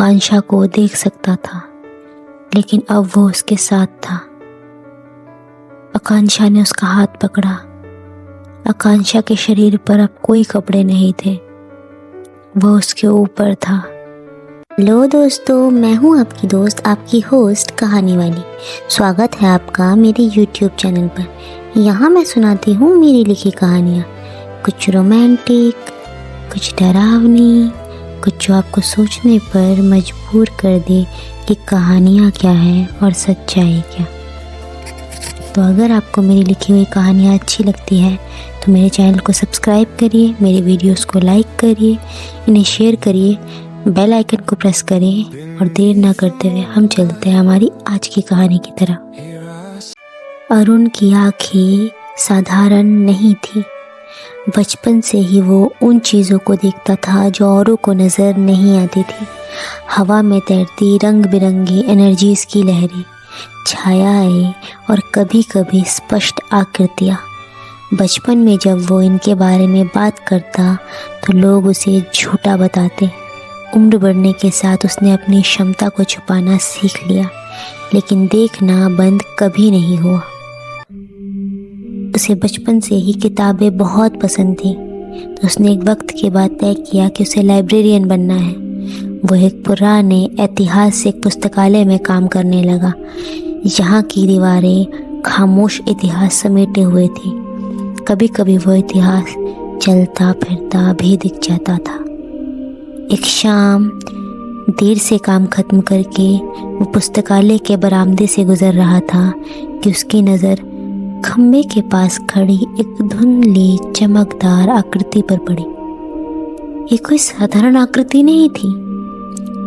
आकांक्षा को देख सकता था, लेकिन अब वो उसके साथ था। आकांक्षा ने उसका हाथ पकड़ा। आकांक्षा के शरीर पर अब कोई कपड़े नहीं थे, वह उसके ऊपर था। लो दोस्तों, मैं हूँ आपकी दोस्त, आपकी होस्ट कहानी वाली। स्वागत है आपका मेरे YouTube चैनल पर। यहाँ मैं सुनाती हूँ मेरी लिखी कहानियाँ, कुछ रोमांटिक, कुछ डरावनी, कुछ जो आपको सोचने पर मजबूर कर दे कि कहानियाँ क्या है और सच्चाई क्या। तो अगर आपको मेरी लिखी हुई कहानियाँ अच्छी लगती है तो मेरे चैनल को सब्सक्राइब करिए, मेरे वीडियोस को लाइक करिए, इन्हें शेयर करिए, बेल आइकन को प्रेस करें और देर ना करते हुए हम चलते हैं हमारी आज की कहानी की तरफ। अरुण की आंखें साधारण नहीं थी। बचपन से ही वो उन चीज़ों को देखता था जो औरों को नज़र नहीं आती थी। हवा में तैरती रंग बिरंगी एनर्जीज की लहरें, छायाएं और कभी कभी स्पष्ट आकृतियाँ। बचपन में जब वो इनके बारे में बात करता तो लोग उसे झूठा बताते। उम्र बढ़ने के साथ उसने अपनी क्षमता को छुपाना सीख लिया, लेकिन देखना बंद कभी नहीं हुआ। उसे बचपन से ही किताबें बहुत पसंद थी, तो उसने एक वक्त के बाद तय किया कि उसे लाइब्रेरियन बनना है। वो एक पुराने ऐतिहासिक पुस्तकालय में काम करने लगा। यहाँ की दीवारें खामोश इतिहास समेटे हुए थी। कभी कभी वो इतिहास चलता फिरता भी दिख जाता था। एक शाम देर से काम खत्म करके वो पुस्तकालय के बरामदे से गुजर रहा था कि उसकी नज़र खम्भे के पास खड़ी एक धुंधली चमकदार आकृति पर पड़ी। ये कोई साधारण आकृति नहीं थी।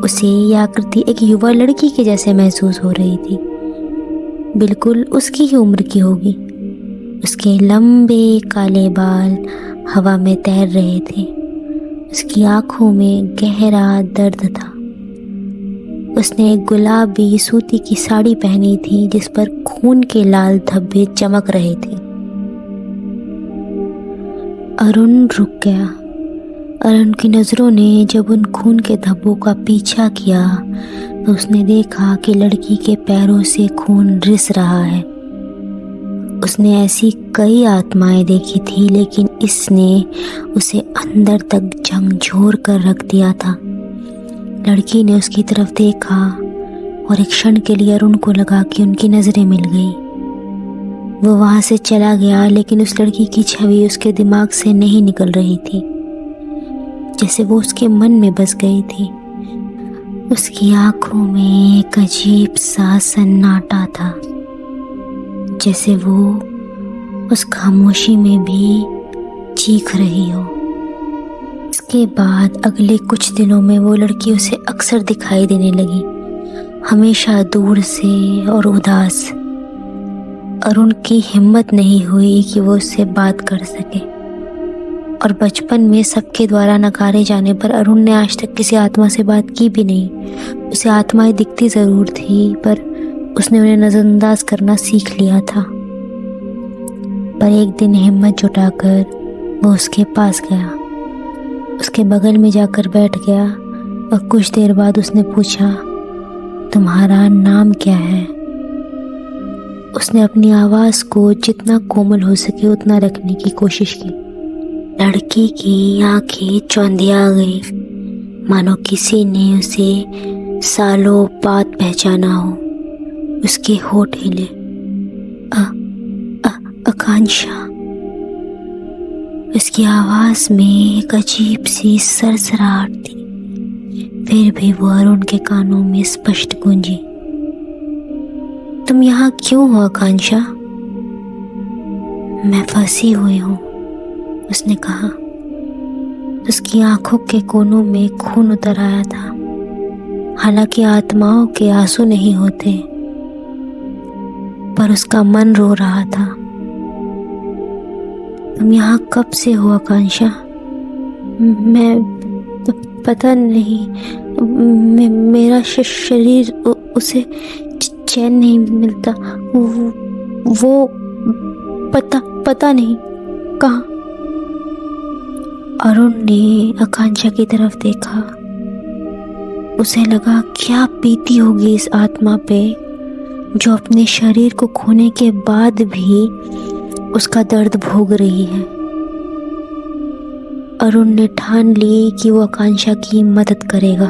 उसे यह आकृति एक युवा लड़की के जैसे महसूस हो रही थी। बिल्कुल उसकी ही उम्र की होगी। उसके लंबे काले बाल हवा में तैर रहे थे। उसकी आंखों में गहरा दर्द था। उसने एक गुलाबी सूती की साड़ी पहनी थी जिस पर खून के लाल धब्बे चमक रहे थे। अरुण रुक गया। अरुण की नज़रों ने जब उन खून के धब्बों का पीछा किया तो उसने देखा कि लड़की के पैरों से खून रिस रहा है। उसने ऐसी कई आत्माएं देखी थी, लेकिन इसने उसे अंदर तक झकझोर कर रख दिया था। लड़की ने उसकी तरफ देखा और एक क्षण के लिए अरुण को लगा कि उनकी नज़रें मिल गई। वो वहाँ से चला गया, लेकिन उस लड़की की छवि उसके दिमाग से नहीं निकल रही थी, जैसे वो उसके मन में बस गई थी। उसकी आंखों में एक अजीब सा सन्नाटा था, जैसे वो उस खामोशी में भी चीख रही हो। इसके बाद अगले कुछ दिनों में वो लड़की उसे अक्सर दिखाई देने लगी, हमेशा दूर से और उदास। अरुण की हिम्मत नहीं हुई कि वो उससे बात कर सके, और बचपन में सबके द्वारा नकारे जाने पर अरुण ने आज तक किसी आत्मा से बात की भी नहीं। उसे आत्माएं दिखती ज़रूर थी, पर उसने उन्हें नज़रअंदाज करना सीख लिया था। पर एक दिन हिम्मत जुटाकर वो उसके पास गया, उसके बगल में जाकर बैठ गया और कुछ देर बाद उसने पूछा, तुम्हारा नाम क्या है? उसने अपनी आवाज़ को जितना कोमल हो सके उतना रखने की कोशिश की। लड़की की आंखें चौंधिया गई, मानो किसी ने उसे सालों बाद पहचाना हो। उसके होठ हिले। आकांक्षा। उसकी आवाज में एक अजीब सी सरसराहट थी, फिर भी वो अरुण के कानों में स्पष्ट गूंजी। तुम यहाँ क्यों हो आकांक्षा? मैं फंसी हुई हूँ, उसने कहा। उसकी आंखों के कोनों में खून उतर आया था। हालांकि आत्माओं के आंसू नहीं होते, पर उसका मन रो रहा था। तुम यहाँ कब से हो आकांक्षा? मैं पता नहीं, मेरा शरीर उसे चैन नहीं मिलता। वो पता नहीं कहाँ। अरुण ने आकांक्षा की तरफ देखा। उसे लगा क्या बीती होगी इस आत्मा पे जो अपने शरीर को खोने के बाद भी उसका दर्द भोग रही है। अरुण ने ठान ली कि वो आकांक्षा की मदद करेगा।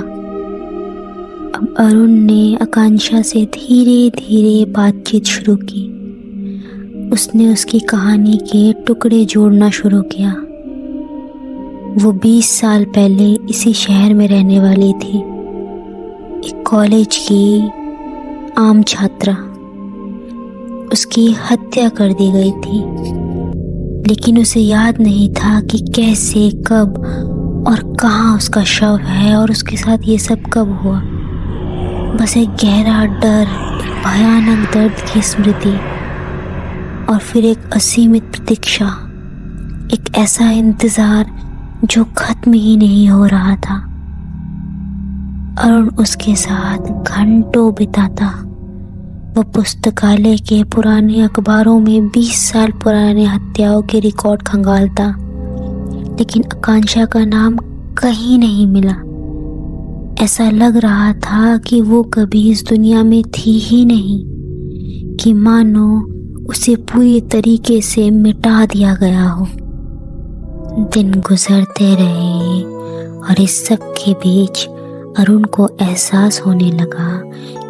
अब अरुण ने आकांक्षा से धीरे धीरे बातचीत शुरू की। उसने उसकी कहानी के टुकड़े जोड़ना शुरू किया। वो 20 साल पहले इसी शहर में रहने वाली थी, एक कॉलेज की आम छात्रा। उसकी हत्या कर दी गई थी, लेकिन उसे याद नहीं था कि कैसे, कब और कहाँ उसका शव है और उसके साथ ये सब कब हुआ। बस एक गहरा डर, एक भयानक दर्द की स्मृति और फिर एक असीमित प्रतीक्षा, एक ऐसा इंतज़ार जो खत्म ही नहीं हो रहा था। अरुण उसके साथ घंटों बिताता। वो पुस्तकालय के पुराने अखबारों में 20 साल पुराने हत्याओं के रिकॉर्ड खंगालता, लेकिन आकांक्षा का नाम कहीं नहीं मिला। ऐसा लग रहा था कि वो कभी इस दुनिया में थी ही नहीं, कि मानो उसे पूरी तरीके से मिटा दिया गया हो। दिन गुजरते रहे और इस सब के बीच अरुण को एहसास होने लगा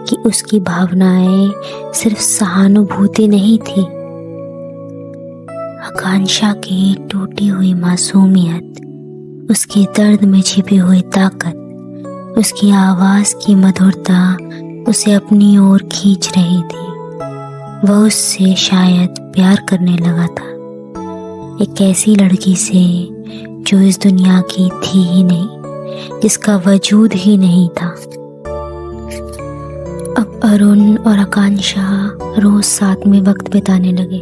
कि उसकी भावनाएं सिर्फ सहानुभूति नहीं थी। आकांक्षा की टूटी हुई मासूमियत, उसकी दर्द में छिपी हुई ताकत, उसकी आवाज़ की मधुरता उसे अपनी ओर खींच रही थी। वह उससे शायद प्यार करने लगा था, एक ऐसी लड़की से जो इस दुनिया की थी ही नहीं, जिसका वजूद ही नहीं था। अब अरुण और आकांक्षा रोज साथ में वक्त बिताने लगे।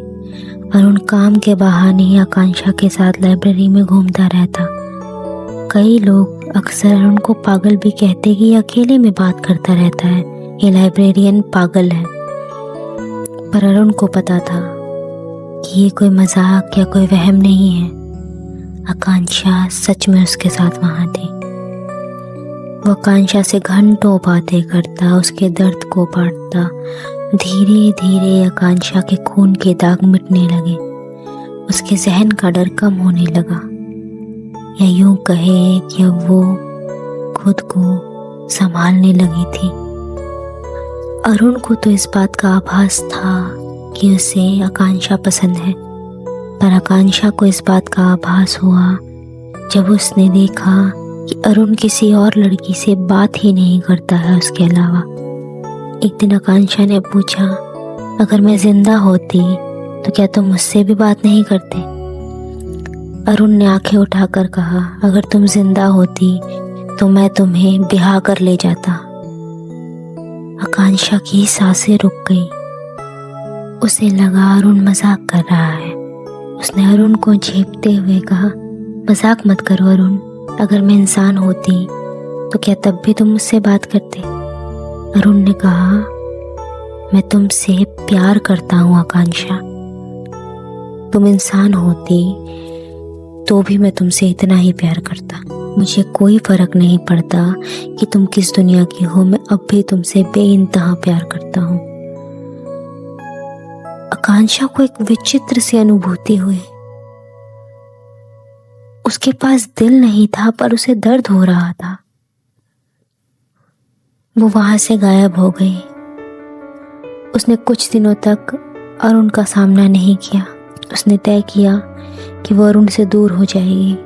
अरुण काम के बहाने आकांक्षा के साथ लाइब्रेरी में घूमता रहता। कई लोग अक्सर अरुण को पागल भी कहते कि ये अकेले में बात करता रहता है, ये लाइब्रेरियन पागल है। पर अरुण को पता था कि ये कोई मजाक या कोई वहम नहीं है। आकांक्षा सच में उसके साथ वहाँ थी। वो आकांक्षा से घंटों बातें करता, उसके दर्द को बांटता। धीरे धीरे आकांक्षा के खून के दाग मिटने लगे, उसके जहन का डर कम होने लगा, या यूं कहे कि अब वो खुद को संभालने लगी थी। अरुण को तो इस बात का आभास था कि उसे आकांक्षा पसंद है, पर आकांक्षा को इस बात का आभास हुआ जब उसने देखा कि अरुण किसी और लड़की से बात ही नहीं करता है उसके अलावा। एक दिन आकांक्षा ने पूछा, अगर मैं जिंदा होती तो क्या तुम मुझसे भी बात नहीं करते? अरुण ने आंखें उठाकर कहा, अगर तुम जिंदा होती तो मैं तुम्हें ब्याह कर ले जाता। आकांक्षा की सांसें रुक गई। उसे लगा अरुण मजाक कर रहा है। उसने अरुण को झेपते हुए कहा, मजाक मत करो अरुण, अगर मैं इंसान होती तो क्या तब भी तुम मुझसे बात करते? अरुण ने कहा, मैं तुमसे प्यार करता हूँ आकांक्षा। तुम इंसान होती तो भी मैं तुमसे इतना ही प्यार करता। मुझे कोई फर्क नहीं पड़ता कि तुम किस दुनिया की हो, मैं अब भी तुमसे बेइंतहा प्यार करता हूँ। आकांक्षा को एक विचित्र सी अनुभूति हुई। उसके पास दिल नहीं था, पर उसे दर्द हो रहा था। वो वहां से गायब हो गई। उसने कुछ दिनों तक अरुण का सामना नहीं किया। उसने तय किया कि वो अरुण से दूर हो जाएगी,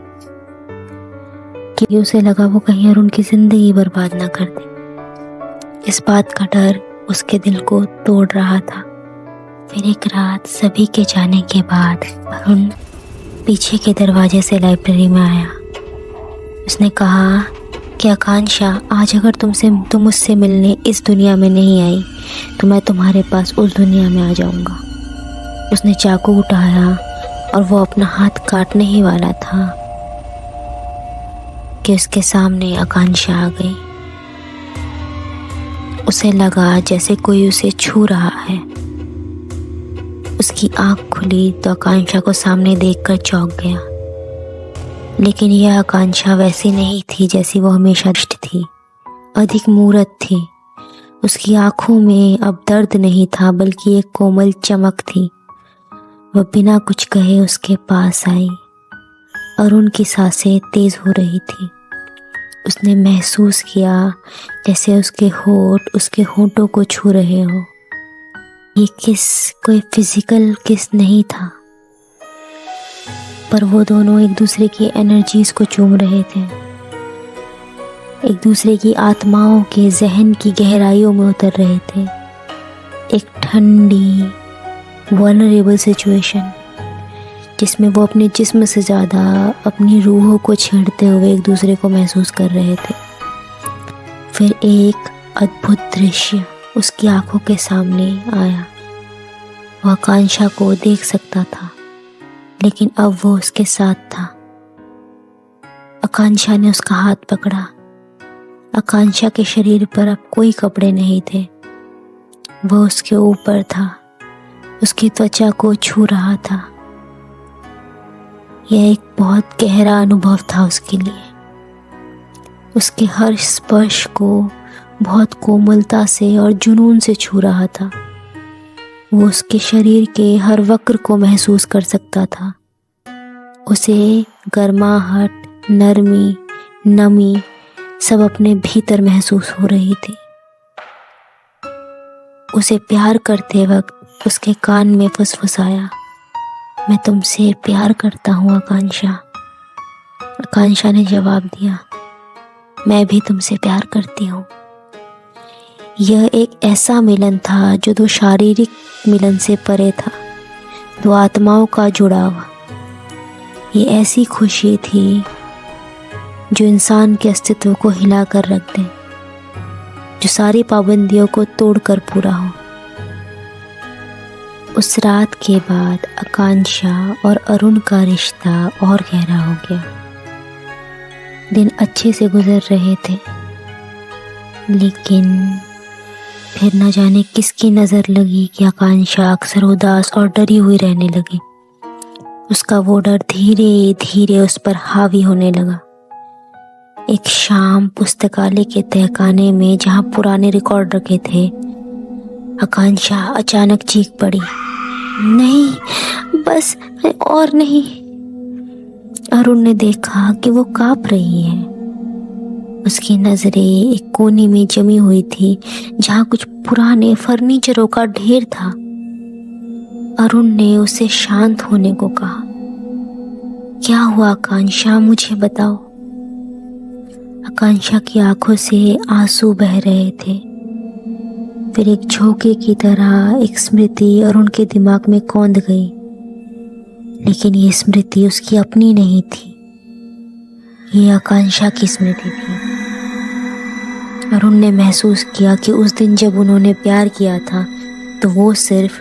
कि उसे लगा वो कहीं अरुण की जिंदगी बर्बाद ना कर दे। इस बात का डर उसके दिल को तोड़ रहा था। फिर एक रात सभी के जाने के बाद अरुण पीछे के दरवाजे से लाइब्रेरी में आया। उसने कहा कि आकांक्षा, आज अगर तुम मुझसे मिलने इस दुनिया में नहीं आई तो मैं तुम्हारे पास उस दुनिया में आ जाऊंगा। उसने चाकू उठाया और वो अपना हाथ काटने ही वाला था कि उसके सामने आकांक्षा आ गई। उसे लगा जैसे कोई उसे छू रहा है। उसकी आंख खुली तो आकांक्षा को सामने देखकर चौंक गया, लेकिन यह आकांक्षा वैसी नहीं थी जैसी वो हमेशा थी। अधिक मूर्त थी। उसकी आंखों में अब दर्द नहीं था बल्कि एक कोमल चमक थी। वह बिना कुछ कहे उसके पास आई और उनकी सांसें तेज हो रही थी। उसने महसूस किया जैसे उसके होंठ उसके होंठों को छू रहे हो। ये किस कोई फिजिकल किस नहीं था, पर वो दोनों एक दूसरे की एनर्जीज को चूम रहे थे, एक दूसरे की आत्माओं के जहन की गहराइयों में उतर रहे थे। एक ठंडी वल्नरेबल सिचुएशन जिसमें वो अपने जिस्म से ज़्यादा अपनी रूहों को छेड़ते हुए एक दूसरे को महसूस कर रहे थे। फिर एक अद्भुत दृश्य उसकी आंखों के सामने आया। वह आकांक्षा को देख सकता था, लेकिन अब वो उसके साथ था। आकांक्षा ने उसका हाथ पकड़ा। आकांक्षा के शरीर पर अब कोई कपड़े नहीं थे। वह उसके ऊपर था, उसकी त्वचा को छू रहा था। यह एक बहुत गहरा अनुभव था उसके लिए। उसके हर स्पर्श को बहुत कोमलता से और जुनून से छू रहा था। वो उसके शरीर के हर वक्र को महसूस कर सकता था। उसे गर्माहट, नरमी, नमी सब अपने भीतर महसूस हो रही थी। उसे प्यार करते वक्त उसके कान में फुसफुसाया, मैं तुमसे प्यार करता हूँ आकांक्षा। आकांक्षा ने जवाब दिया, मैं भी तुमसे प्यार करती हूँ। यह एक ऐसा मिलन था जो दो शारीरिक मिलन से परे था, दो आत्माओं का जुड़ाव। ये ऐसी खुशी थी जो इंसान के अस्तित्व को हिला कर रख दे, जो सारी पाबंदियों को तोड़कर पूरा हो। उस रात के बाद आकांक्षा और अरुण का रिश्ता और गहरा हो गया। दिन अच्छे से गुजर रहे थे, लेकिन फिर न जाने किसकी नज़र लगी कि आकांक्षा अक्सर उदास और डरी हुई रहने लगी। उसका वो डर धीरे धीरे उस पर हावी होने लगा। एक शाम पुस्तकालय के तहखाने में जहाँ पुराने रिकॉर्ड रखे थे, आकांक्षा अचानक चीख पड़ी, नहीं, बस और नहीं। अरुण ने देखा कि वो कांप रही है। उसकी नजरें एक कोने में जमी हुई थी जहाँ कुछ पुराने फर्नीचरों का ढेर था। अरुण ने उसे शांत होने को कहा। क्या हुआ आकांक्षा, मुझे बताओ। आकांक्षा की आंखों से आंसू बह रहे थे। फिर एक झोंके की तरह एक स्मृति अरुण के दिमाग में कौंध गई, लेकिन ये स्मृति उसकी अपनी नहीं थी, ये आकांक्षा की स्मृति थी। अरुण ने महसूस किया कि उस दिन जब उन्होंने प्यार किया था तो वो सिर्फ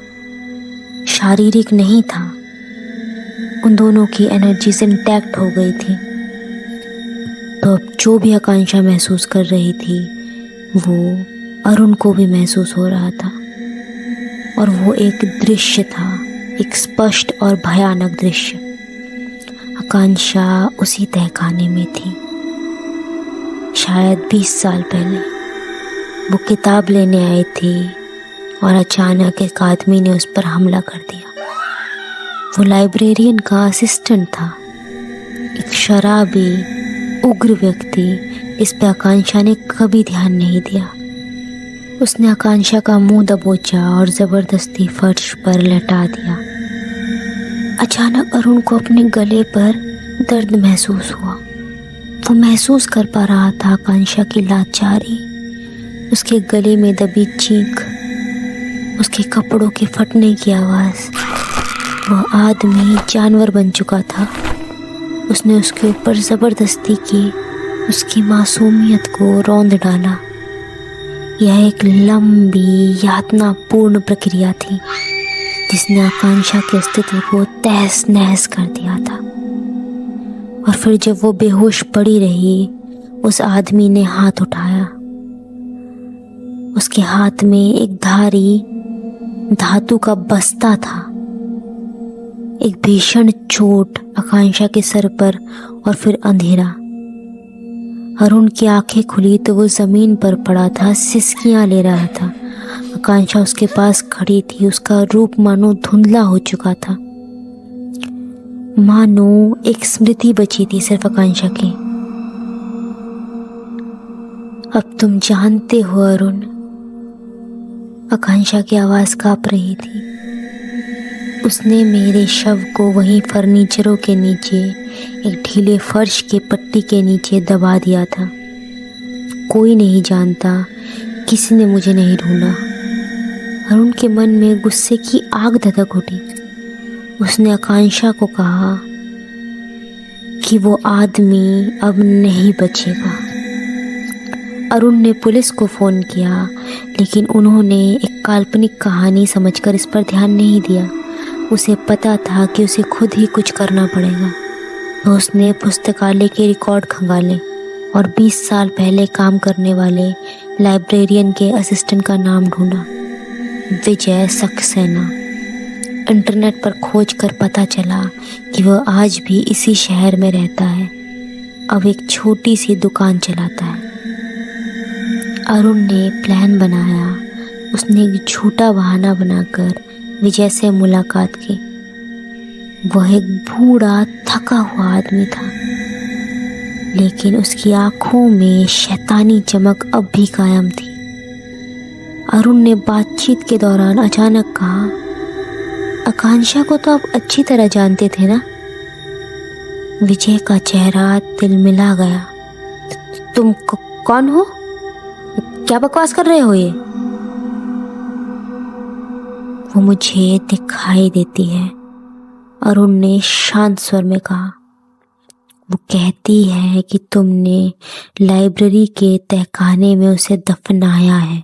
शारीरिक नहीं था, उन दोनों की एनर्जीज इंटैक्ट हो गई थी। तो अब जो भी आकांक्षा महसूस कर रही थी वो अरुण को भी महसूस हो रहा था, और वो एक दृश्य था, एक स्पष्ट और भयानक दृश्य। आकांक्षा उसी तहखाने में थी। शायद 20 साल पहले वो किताब लेने आई थी और अचानक एक आदमी ने उस पर हमला कर दिया। वो लाइब्रेरियन का असिस्टेंट था, एक शराबी उग्र व्यक्ति। इस पर आकांक्षा ने कभी ध्यान नहीं दिया। उसने आकांक्षा का मुंह दबोचा और जबरदस्ती फर्श पर लटा दिया। अचानक अरुण को अपने गले पर दर्द महसूस हुआ। वो महसूस कर पा रहा था आकांक्षा की लाचारी, उसके गले में दबी चीख, उसके कपड़ों के फटने की आवाज़। वह आदमी जानवर बन चुका था। उसने उसके ऊपर ज़बरदस्ती की, उसकी मासूमियत को रौंद डाला। यह एक लंबी यातनापूर्ण प्रक्रिया थी जिसने आकांक्षा के अस्तित्व को तहस नहस कर दिया था। और फिर जब वो बेहोश पड़ी रही, उस आदमी ने हाथ उठाया। उसके हाथ में एक धारी धातु का बस्ता था। एक भीषण चोट आकांक्षा के सर पर, और फिर अंधेरा। अरुण की आंखें खुली तो वो जमीन पर पड़ा था, सिसकियां ले रहा था। आकांक्षा उसके पास खड़ी थी, उसका रूप मानो धुंधला हो चुका था, मानो एक स्मृति बची थी सिर्फ आकांक्षा की। अब तुम जानते हो अरुण, आकांक्षा की आवाज कांप रही थी। उसने मेरे शव को वहीं फर्नीचरों के नीचे, एक ढीले फर्श के पट्टी के नीचे दबा दिया था। कोई नहीं जानता, किसी ने मुझे नहीं ढूंढा। अरुण के मन में गुस्से की आग धधक उठी। उसने आकांक्षा को कहा कि वो आदमी अब नहीं बचेगा। अरुण ने पुलिस को फ़ोन किया, लेकिन उन्होंने एक काल्पनिक कहानी समझकर इस पर ध्यान नहीं दिया। उसे पता था कि उसे खुद ही कुछ करना पड़ेगा। तो उसने पुस्तकालय के रिकॉर्ड खंगाले और 20 साल पहले काम करने वाले लाइब्रेरियन के असिस्टेंट का नाम ढूंढा, विजय सक्सेना। इंटरनेट पर खोज कर पता चला कि वह आज भी इसी शहर में रहता है, अब एक छोटी सी दुकान चलाता है। अरुण ने प्लान बनाया। उसने एक झूठा बहाना बनाकर विजय से मुलाकात की। वह एक बूढ़ा थका हुआ आदमी था, लेकिन उसकी आंखों में शैतानी चमक अब भी कायम थी। अरुण ने बातचीत के दौरान अचानक कहा, आकांक्षा को तो आप अच्छी तरह जानते थे ना? विजय का चेहरा तिलमिला गया। तुम कौन हो? क्या बकवास कर रहे हो ये? वो मुझे दिखाई देती है, अरुण ने शांत स्वर में कहा। वो कहती है कि तुमने लाइब्रेरी के तहखाने में उसे दफनाया है।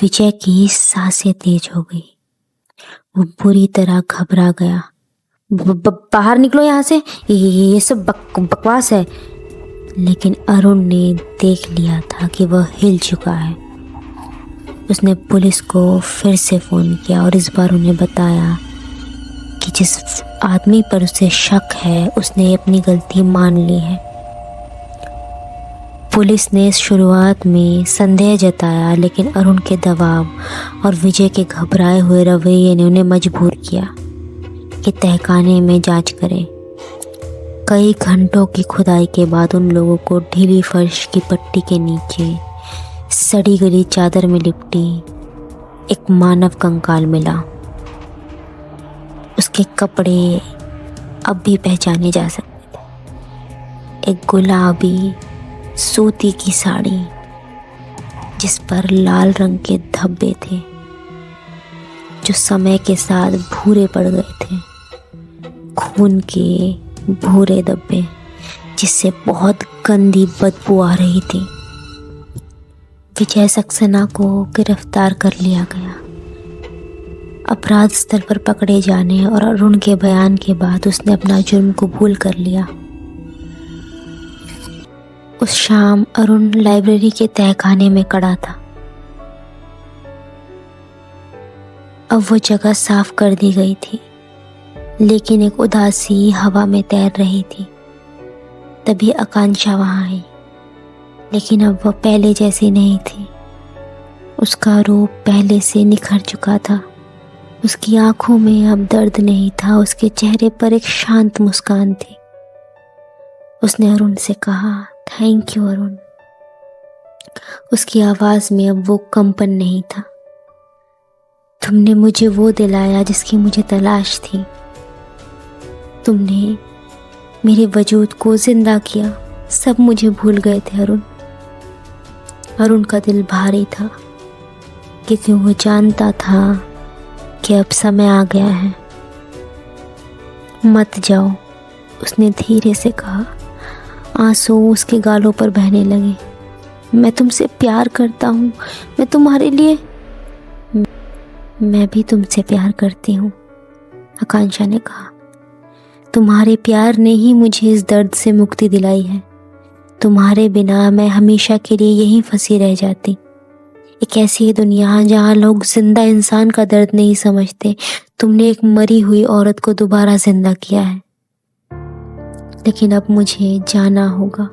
विजय की सांसें तेज हो गई। वो बुरी तरह घबरा गया। बाहर निकलो यहाँ से, ये सब बकवास है। लेकिन अरुण ने देख लिया था कि वह हिल चुका है। उसने पुलिस को फिर से फ़ोन किया और इस बार उन्हें बताया कि जिस आदमी पर उसे शक है उसने अपनी गलती मान ली है। पुलिस ने शुरुआत में संदेह जताया, लेकिन अरुण के दबाव और विजय के घबराए हुए रवैये ने उन्हें मजबूर किया कि तहखाने में जांच करें। कई घंटों की खुदाई के बाद उन लोगों को ढीली फर्श की पट्टी के नीचे सड़ी गली चादर में लिपटी एक मानव कंकाल मिला। उसके कपड़े अब भी पहचाने जा सकते थे। एक गुलाबी सूती की साड़ी जिस पर लाल रंग के धब्बे थे, जो समय के साथ भूरे पड़ गए थे। खून के भूरे धब्बे जिससे बहुत गंदी बदबू आ रही थी। विजय सक्सेना को गिरफ्तार कर लिया गया। अपराध स्थल पर पकड़े जाने और अरुण के बयान के बाद उसने अपना जुर्म कबूल कर लिया। उस शाम अरुण लाइब्रेरी के तहखाने में खड़ा था। अब वो जगह साफ कर दी गई थी, लेकिन एक उदासी हवा में तैर रही थी। तभी आकांक्षा वहां आई, लेकिन अब वह पहले जैसी नहीं थी। उसका रूप पहले से निखर चुका था। उसकी आंखों में अब दर्द नहीं था, उसके चेहरे पर एक शांत मुस्कान थी। उसने अरुण से कहा, थैंक यू अरुण। उसकी आवाज में अब वो कंपन नहीं था। तुमने मुझे वो दिलाया जिसकी मुझे तलाश थी। तुमने मेरे वजूद को जिंदा किया। सब मुझे भूल गए थे अरुण। अरुण का दिल भारी था, क्योंकि वो जानता था कि अब समय आ गया है। मत जाओ, उसने धीरे से कहा। आंसू उसके गालों पर बहने लगे। मैं तुमसे प्यार करता हूँ, मैं तुम्हारे लिए। मैं भी तुमसे प्यार करती हूँ, आकांक्षा ने कहा। तुम्हारे प्यार ने ही मुझे इस दर्द से मुक्ति दिलाई है। तुम्हारे बिना मैं हमेशा के लिए यहीं फंसी रह जाती। एक ऐसी दुनिया जहाँ लोग जिंदा इंसान का दर्द नहीं समझते। तुमने एक मरी हुई औरत को दोबारा जिंदा किया है। लेकिन अब मुझे जाना होगा।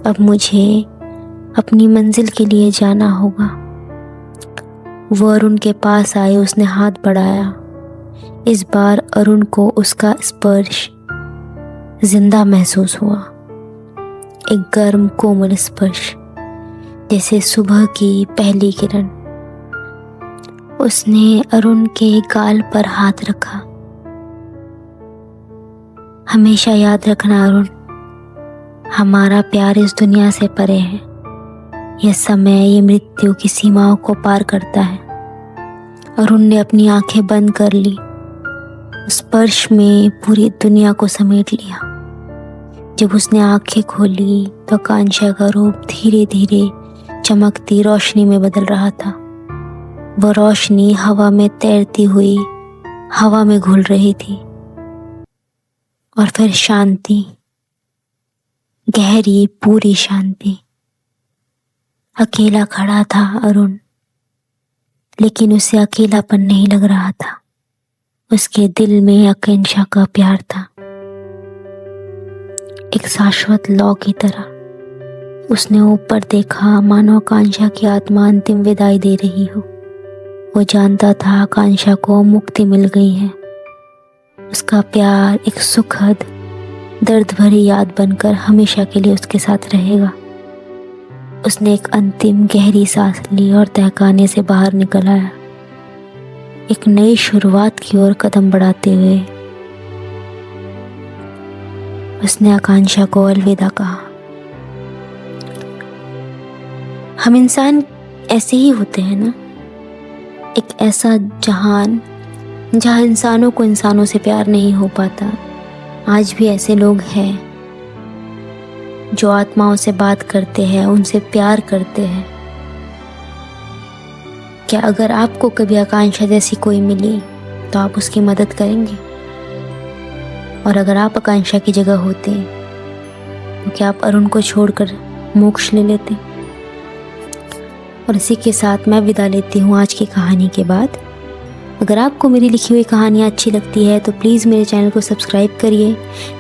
अब मुझे अपनी मंजिल के लिए जाना होगा। वो अरुण के पास आए, उसने हाथ बढ़ाया। इस बार अरुण को उसका स्पर्श जिंदा महसूस हुआ, एक गर्म कोमल स्पर्श, जैसे सुबह की पहली किरण। उसने अरुण के गाल पर हाथ रखा। हमेशा याद रखना अरुण, हमारा प्यार इस दुनिया से परे है। यह समय, ये मृत्यु की सीमाओं को पार करता है। अरुण ने अपनी आंखें बंद कर ली, स्पर्श में पूरी दुनिया को समेट लिया। जब उसने आंखें खोली तो आकांक्षा का रूप धीरे धीरे चमकती रोशनी में बदल रहा था। वह रोशनी हवा में तैरती हुई हवा में घुल रही थी, और फिर शांति, गहरी पूरी शांति। अकेला खड़ा था अरुण, लेकिन उसे अकेलापन नहीं लग रहा था। उसके दिल में आकांक्षा का प्यार था, एक शाश्वत लौ की तरह। उसने ऊपर देखा, मानो आकांक्षा की आत्मा अंतिम विदाई दे रही हो। वो जानता था आकांक्षा को मुक्ति मिल गई है। उसका प्यार एक सुखद, दर्द भरी याद बनकर हमेशा के लिए उसके साथ रहेगा। उसने एक अंतिम गहरी सांस ली और तहखाने से बाहर निकल आया, एक नई शुरुआत की ओर कदम बढ़ाते हुए। उसने आकांक्षा को अलविदा कहा। हम इंसान ऐसे ही होते हैं ना, एक ऐसा जहान जहाँ इंसानों को इंसानों से प्यार नहीं हो पाता। आज भी ऐसे लोग हैं जो आत्माओं से बात करते हैं, उनसे प्यार करते हैं। क्या अगर आपको कभी आकांक्षा जैसी कोई मिली तो आप उसकी मदद करेंगे? और अगर आप आकांक्षा की जगह होते तो क्या आप अरुण को छोड़कर मोक्ष ले लेते? और इसी के साथ मैं विदा लेती हूँ आज की कहानी के बाद। अगर आपको मेरी लिखी हुई कहानियाँ अच्छी लगती है तो प्लीज़ मेरे चैनल को सब्सक्राइब करिए,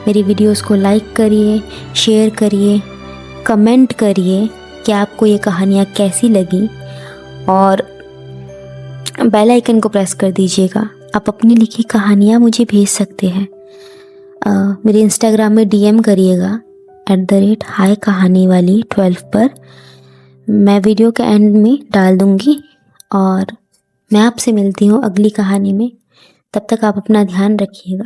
मेरी वीडियोस को लाइक करिए, शेयर करिए, कमेंट करिए कि आपको ये कहानियाँ कैसी लगी, और बेल आइकन को प्रेस कर दीजिएगा। आप अपनी लिखी कहानियाँ मुझे भेज सकते हैं। मेरे इंस्टाग्राम में DM करिएगा @hi कहानी वाली 12 पर। मैं वीडियो के एंड में डाल दूँगी, और मैं आपसे मिलती हूँ अगली कहानी में। तब तक आप अपना ध्यान रखिएगा।